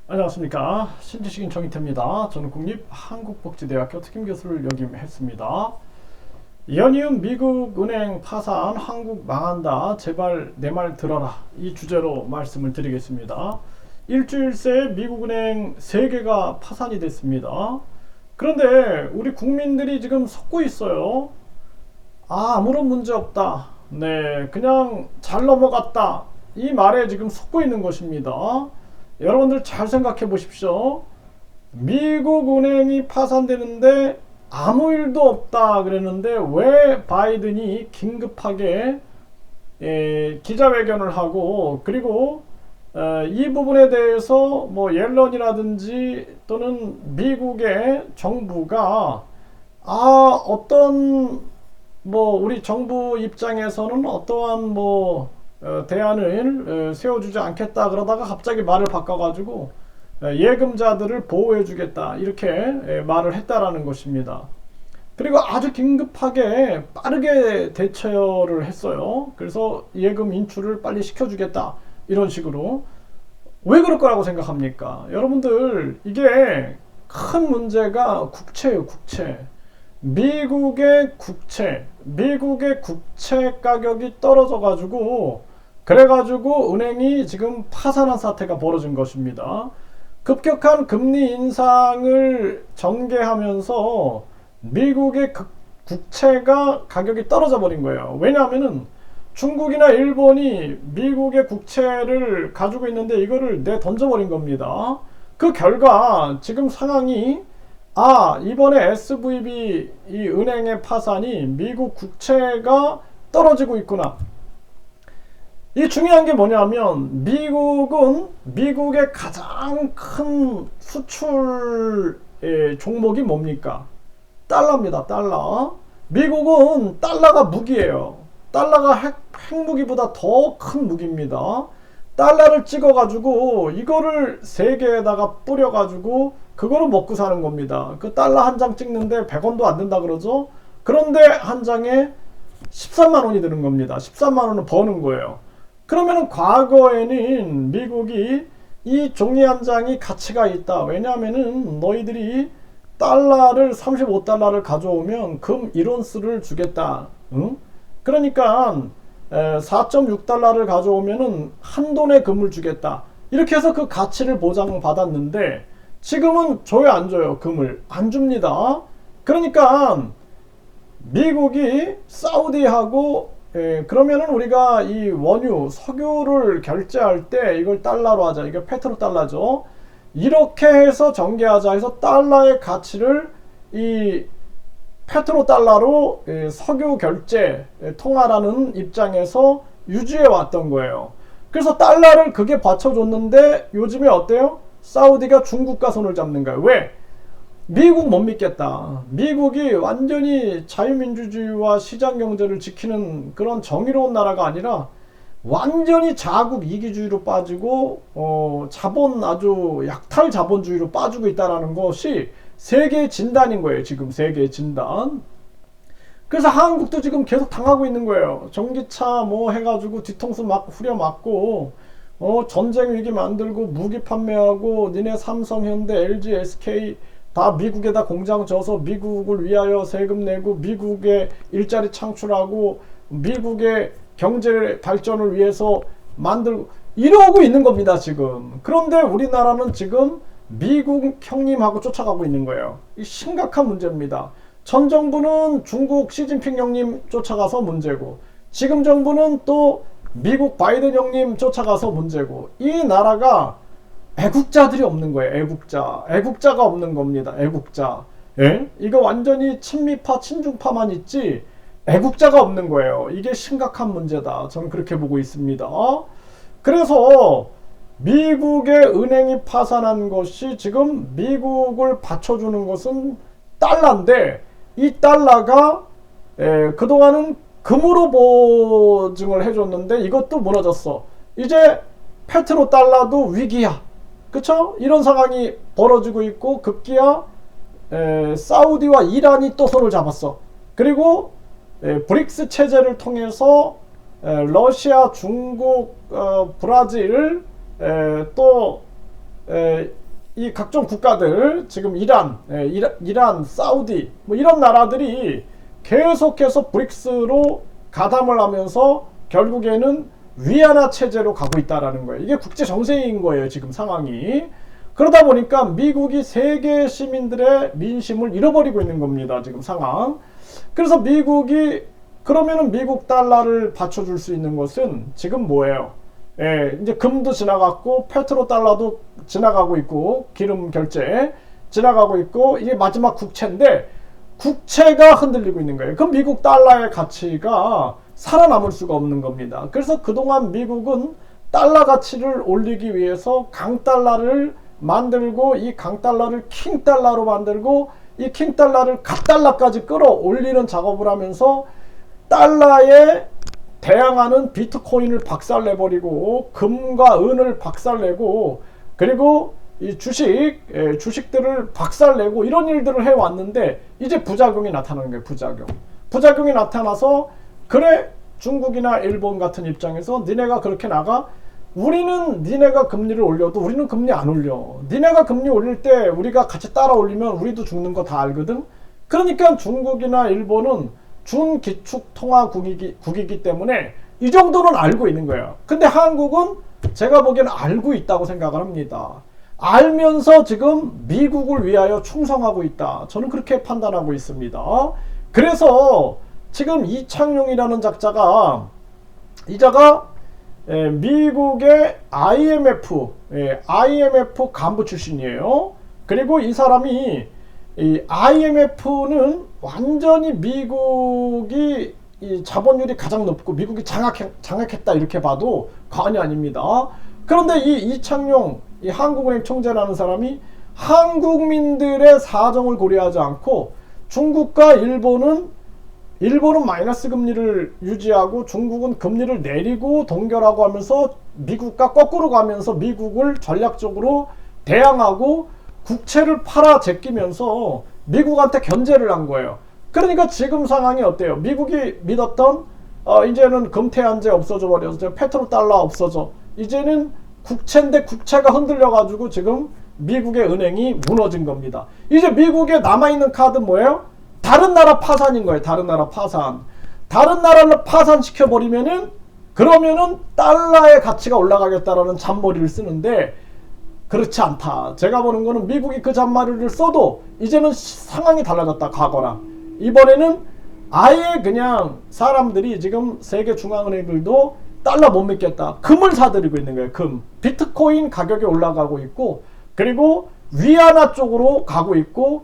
안녕하십니까. 신지식인 정희태입니다. 저는 국립한국복지대학교 특임교수를 역임했습니다. 연이은 미국 은행 파산, 한국 망한다, 제발 내 말 들어라, 이 주제로 말씀을 드리겠습니다. 일주일 새 미국 은행 3개가 파산이 됐습니다. 그런데 우리 국민들이 지금 속고 있어요. 아무런 문제 없다, 네, 그냥 잘 넘어갔다, 이 말에 지금 속고 있는 것입니다. 여러분들 잘 생각해 보십시오. 미국 은행이 파산되는데 아무 일도 없다 그랬는데 왜 바이든이 긴급하게 기자회견을 하고, 그리고 이 부분에 대해서 뭐 옐런이라든지 또는 미국의 정부가 어떤 뭐 우리 정부 입장에서는 어떠한 뭐 대안을 세워주지 않겠다 그러다가 갑자기 말을 바꿔가지고 예금자들을 보호해주겠다 이렇게 말을 했다라는 것입니다. 그리고 아주 긴급하게 빠르게 대처를 했어요. 그래서 예금 인출을 빨리 시켜주겠다 이런 식으로. 왜 그럴 거라고 생각합니까? 여러분들, 이게 큰 문제가 국채예요, 국채. 미국의 국채 가격이 떨어져 가지고, 그래가지고 은행이 지금 파산한 사태가 벌어진 것입니다. 급격한 금리 인상을 전개하면서 미국의 국채가 가격이 떨어져 버린 거예요. 왜냐하면은 중국이나 일본이 미국의 국채를 가지고 있는데 이거를 내던져 버린 겁니다. 그 결과 지금 상황이, 이번에 SVB 이 은행의 파산이 미국 국채가 떨어지고 있구나. 이 중요한 게 뭐냐면, 미국의 가장 큰 수출 종목이 뭡니까? 달러입니다. 달러. 미국은 달러가 무기예요. 달러가 핵무기보다 더 큰 무기입니다. 달러를 찍어가지고 이거를 세계에다가 뿌려가지고 그거를 먹고 사는 겁니다. 그 달러 한 장 찍는데 100원도 안 된다 그러죠. 그런데 한 장에 13만 원이 드는 겁니다. 13만 원을 버는 거예요. 그러면은 과거에는 미국이 이 종이 한 장이 가치가 있다. 왜냐하면은 너희들이 달러를 35달러를 가져오면 금 1온스를 주겠다. 응? 그러니까 4.6달러를 가져오면은 한 돈의 금을 주겠다. 이렇게 해서 그 가치를 보장받았는데 지금은 줘요, 안 줘요? 금을 안 줍니다. 그러니까 미국이 사우디하고, 그러면은 우리가 이 원유, 석유를 결제할 때 이걸 달러로 하자. 이게 페트로 달러죠. 이렇게 해서 전개하자 해서 달러의 가치를 이 페트로 달러로 석유 결제 통화라는 입장에서 유지해 왔던 거예요. 그래서 달러를 그게 받쳐줬는데 요즘에 어때요? 사우디가 중국과 손을 잡는 거예요. 왜? 미국 못 믿겠다. 미국이 완전히 자유민주주의와 시장경제를 지키는 그런 정의로운 나라가 아니라 완전히 자국 이기주의로 빠지고 아주 약탈 자본주의로 빠지고 있다는 것이 세계의 진단인 거예요. 지금 세계의 진단. 그래서 한국도 지금 계속 당하고 있는 거예요. 전기차 뭐 해가지고 뒤통수 막 후려맞고 전쟁 위기 만들고 무기 판매하고, 니네 삼성, 현대, LG, SK 다 미국에다 공장 져서 미국을 위하여 세금 내고 미국의 일자리 창출하고 미국의 경제 발전을 위해서 만들고 이러고 있는 겁니다, 지금. 그런데 우리나라는 지금 미국 형님하고 쫓아가고 있는 거예요. 이 심각한 문제입니다. 전 정부는 중국 시진핑 형님 쫓아가서 문제고, 지금 정부는 또 미국 바이든 형님 쫓아가서 문제고, 이 나라가 애국자들이 없는 거예요. 애국자가 없는 겁니다. 애국자. 예? 이거 완전히 친미파, 친중파만 있지 애국자가 없는 거예요. 이게 심각한 문제다. 저는 그렇게 보고 있습니다. 그래서 미국의 은행이 파산한 것이, 지금 미국을 받쳐주는 것은 달러인데, 이 달러가 그동안은 금으로 보증을 해줬는데 이것도 무너졌어. 이제 페트로 달러도 위기야. 그쵸? 이런 상황이 벌어지고 있고, 급기야 사우디와 이란이 또 손을 잡았어. 그리고 브릭스 체제를 통해서 러시아, 중국, 브라질, 또 이 각종 국가들 지금 이란, 사우디 뭐 이런 나라들이 계속해서 브릭스로 가담을 하면서 결국에는 위안화 체제로 가고 있다라는 거예요. 이게 국제 정세인 거예요, 지금 상황이. 그러다 보니까 미국이 세계 시민들의 민심을 잃어버리고 있는 겁니다, 지금 상황. 그래서 미국이 그러면은 미국 달러를 받쳐줄 수 있는 것은 지금 뭐예요? 이제 금도 지나갔고 페트로 달러도 지나가고 있고 기름 결제 지나가고 있고 이게 마지막 국채인데 국채가 흔들리고 있는 거예요. 그럼 미국 달러의 가치가 살아남을 수가 없는 겁니다. 그래서 그동안 미국은 달러 가치를 올리기 위해서 강달러를 만들고 이 강달러를 킹달러로 만들고 이 킹달러를 갓달러까지 끌어올리는 작업을 하면서 달러에 대항하는 비트코인을 박살내버리고 금과 은을 박살내고 그리고 이 주식들을 박살내고 이런 일들을 해왔는데 이제 부작용이 나타나는 거예요. 부작용이 나타나서 그래 중국이나 일본 같은 입장에서 니네가 그렇게 나가 우리는 니네가 금리를 올려도 우리는 금리 안 올려. 니네가 금리 올릴 때 우리가 같이 따라 올리면 우리도 죽는 거 다 알거든. 그러니까 중국이나 일본은 준기축통화국이기 때문에 이 정도는 알고 있는 거예요. 근데 한국은 제가 보기에는 알고 있다고 생각을 합니다. 알면서 지금 미국을 위하여 충성하고 있다. 저는 그렇게 판단하고 있습니다. 그래서 지금 이창용이라는 작자가 미국의 IMF 간부 출신이에요. 그리고 이 사람이 이 IMF는 완전히 미국이 이 자본율이 가장 높고 미국이 장악했다 이렇게 봐도 과언이 아닙니다. 그런데 이 이창용 이 한국은행 총재라는 사람이 한국민들의 사정을 고려하지 않고 중국과 일본은 마이너스 금리를 유지하고 중국은 금리를 내리고 동결하고 하면서 미국과 거꾸로 가면서 미국을 전략적으로 대항하고 국채를 팔아 제끼면서 미국한테 견제를 한 거예요. 그러니까 지금 상황이 어때요? 미국이 믿었던 이제는 금태한제 없어져 버려서 페트로달러 없어져. 이제는 국채인데 국채가 흔들려 가지고 지금 미국의 은행이 무너진 겁니다. 이제 미국에 남아있는 카드는 뭐예요? 다른 나라 파산인 거예요. 다른 나라 파산. 다른 나라를 파산시켜 버리면은 그러면은 달러의 가치가 올라가겠다라는 잔머리를 쓰는데 그렇지 않다. 제가 보는 거는 미국이 그 잔머리를 써도 이제는 상황이 달라졌다. 과거랑. 이번에는 아예 그냥 사람들이 지금 세계 중앙은행들도 달러 못 믿겠다. 금을 사들이고 있는 거예요. 금. 비트코인 가격이 올라가고 있고 그리고 위안화 쪽으로 가고 있고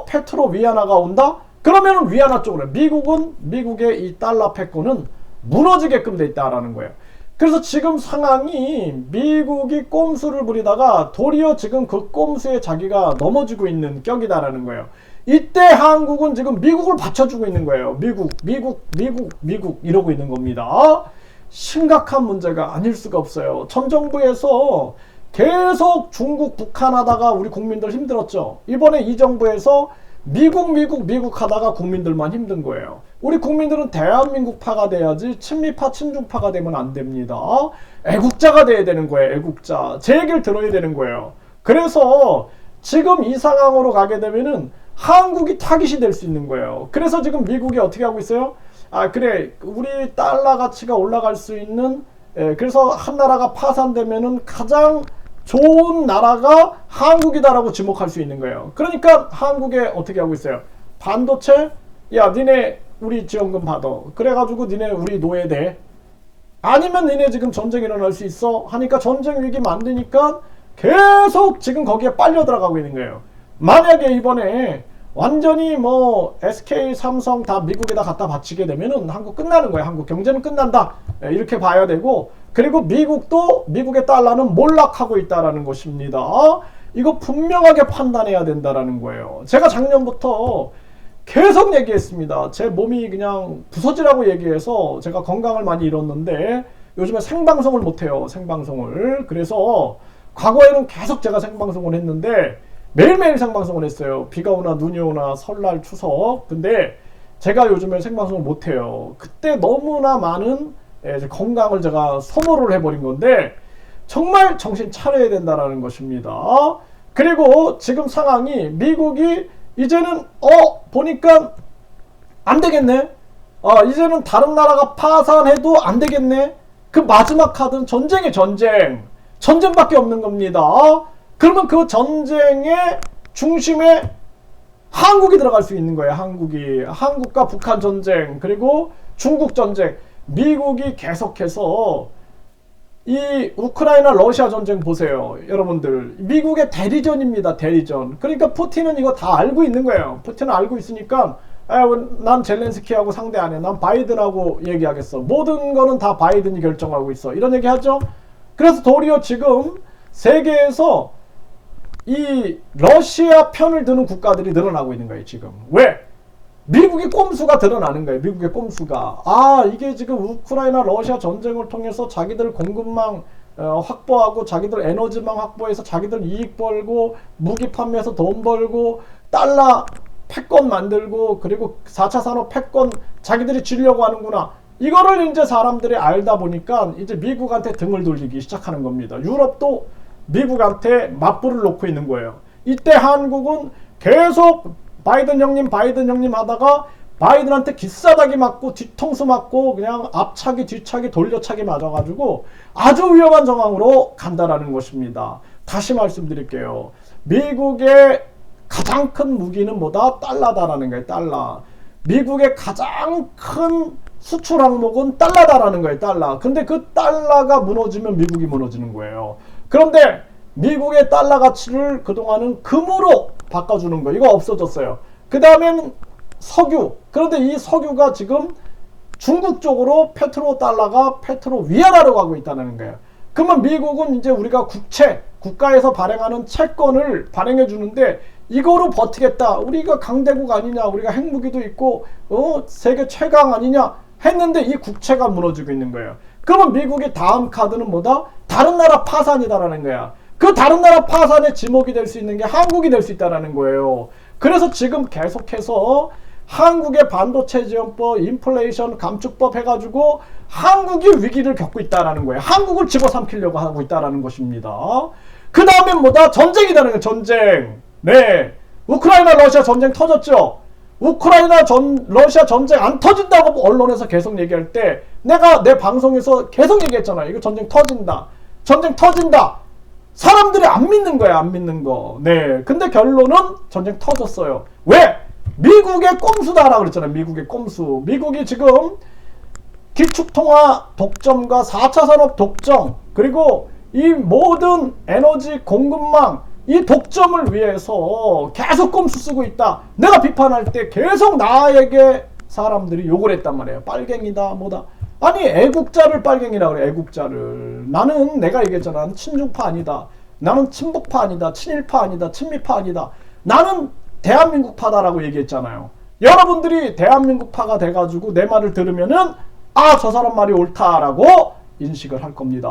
페트로 위안화가 온다? 그러면은 위안화 쪽으로 미국의 이 달러 패권은 무너지게끔 돼 있다라는 거예요. 그래서 지금 상황이 미국이 꼼수를 부리다가 도리어 지금 그 꼼수에 자기가 넘어지고 있는 격이다라는 거예요. 이때 한국은 지금 미국을 받쳐주고 있는 거예요. 미국 이러고 있는 겁니다. 심각한 문제가 아닐 수가 없어요. 전 정부에서 계속 중국, 북한 하다가 우리 국민들 힘들었죠. 이번에 이 정부에서 미국 하다가 국민들만 힘든 거예요. 우리 국민들은 대한민국파가 돼야지 친미파, 친중파가 되면 안 됩니다. 애국자가 돼야 되는 거예요. 애국자. 제 얘기를 들어야 되는 거예요. 그래서 지금 이 상황으로 가게 되면은 한국이 타깃이 될 수 있는 거예요. 그래서 지금 미국이 어떻게 하고 있어요? 그래 우리 달러 가치가 올라갈 수 있는 그래서 한 나라가 파산되면은 가장 좋은 나라가 한국이다라고 지목할 수 있는 거예요. 그러니까 한국에 어떻게 하고 있어요? 반도체? 야 니네 우리 지원금 받아. 그래가지고 니네 우리 노예돼. 아니면 니네 지금 전쟁 일어날 수 있어? 하니까 전쟁 위기 만드니까 계속 지금 거기에 빨려 들어가고 있는 거예요. 만약에 이번에 완전히 뭐 SK, 삼성 다 미국에다 갖다 바치게 되면은 한국 끝나는 거예요. 한국 경제는 끝난다. 이렇게 봐야 되고 그리고 미국의 달러는 몰락하고 있다라는 것입니다. 이거 분명하게 판단해야 된다라는 거예요. 제가 작년부터 계속 얘기했습니다. 제 몸이 그냥 부서지라고 얘기해서 제가 건강을 많이 잃었는데 요즘에 생방송을 못해요. 생방송을. 그래서 과거에는 계속 제가 생방송을 했는데 매일매일 생방송을 했어요. 비가 오나 눈이 오나 설날 추석. 근데 제가 요즘에 생방송을 못해요. 그때 너무나 많은 건강을 제가 소모를 해버린 건데 정말 정신 차려야 된다라는 것입니다. 그리고 지금 상황이 미국이 이제는 보니까 안 되겠네. 이제는 다른 나라가 파산해도 안 되겠네. 그 마지막 카드는 전쟁의 전쟁밖에 없는 겁니다. 그러면 그 전쟁의 중심에 한국이 들어갈 수 있는 거예요. 한국과 북한 전쟁, 그리고 중국 전쟁. 미국이 계속해서 이 우크라이나 러시아 전쟁 보세요. 여러분들, 미국의 대리전입니다. 대리전. 그러니까 푸틴은 이거 다 알고 있는 거예요. 푸틴은 알고 있으니까 난 젤렌스키하고 상대 안 해. 난 바이든하고 얘기하겠어. 모든 거는 다 바이든이 결정하고 있어. 이런 얘기 하죠. 그래서 도리어 지금 세계에서 이 러시아 편을 드는 국가들이 늘어나고 있는 거예요. 지금. 왜? 미국의 꼼수가 드러나는 거예요. 미국의 꼼수가. 이게 지금 우크라이나 러시아 전쟁을 통해서 자기들 공급망 확보하고 자기들 에너지망 확보해서 자기들 이익 벌고 무기 판매해서 돈 벌고 달러 패권 만들고 그리고 4차 산업 패권 자기들이 쥐려고 하는구나. 이거를 이제 사람들이 알다 보니까 이제 미국한테 등을 돌리기 시작하는 겁니다. 유럽도 미국한테 맞불을 놓고 있는 거예요. 이때 한국은 계속 바이든 형님 하다가 바이든한테 기싸다기 맞고 뒤통수 맞고 그냥 앞차기 뒤차기 돌려차기 맞아가지고 아주 위험한 상황으로 간다라는 것입니다. 다시 말씀드릴게요. 미국의 가장 큰 무기는 뭐다? 달러다라는 거예요. 달러. 미국의 가장 큰 수출 항목은 달러다라는 거예요. 달러. 근데 그 달러가 무너지면 미국이 무너지는 거예요. 그런데 미국의 달러 가치를 그동안은 금으로 바꿔주는 거, 이거 없어졌어요. 그 다음에는 석유. 그런데 이 석유가 지금 중국 쪽으로 페트로달러가 페트로 위안화로 가고 있다는 거예요. 그러면 미국은 이제 우리가 국가에서 발행하는 채권을 발행해 주는데 이거로 버티겠다. 우리가 강대국 아니냐, 우리가 핵무기도 있고 세계 최강 아니냐 했는데 이 국채가 무너지고 있는 거예요. 그러면 미국의 다음 카드는 뭐다? 다른 나라 파산이다라는 거야. 그 다른 나라 파산의 지목이 될 수 있는 게 한국이 될 수 있다는 거예요. 그래서 지금 계속해서 한국의 반도체 지원법, 인플레이션 감축법 해가지고 한국이 위기를 겪고 있다는 거예요. 한국을 집어삼키려고 하고 있다는 것입니다. 그 다음에 뭐다? 전쟁이라는 거예요. 전쟁. 네, 우크라이나 러시아 전쟁 터졌죠. 러시아 전쟁 안 터진다고 언론에서 계속 얘기할 때 내가 내 방송에서 계속 얘기했잖아요. 이거 전쟁 터진다. 사람들이 안 믿는 거야, 안 믿는 거. 네. 근데 결론은 전쟁 터졌어요. 왜? 미국의 꼼수다라고 그랬잖아요. 미국의 꼼수. 미국이 지금 기축통화 독점과 4차 산업 독점, 그리고 이 모든 에너지 공급망, 이 독점을 위해서 계속 꼼수 쓰고 있다. 내가 비판할 때 계속 나에게 사람들이 욕을 했단 말이에요. 빨갱이다, 뭐다. 아니, 애국자를 빨갱이라고 그래, 애국자를. 나는 내가 얘기했잖아. 나는 친중파 아니다. 나는 친북파 아니다. 친일파 아니다. 친미파 아니다. 나는 대한민국파다라고 얘기했잖아요. 여러분들이 대한민국파가 돼가지고 내 말을 들으면은 저 사람 말이 옳다라고 인식을 할 겁니다.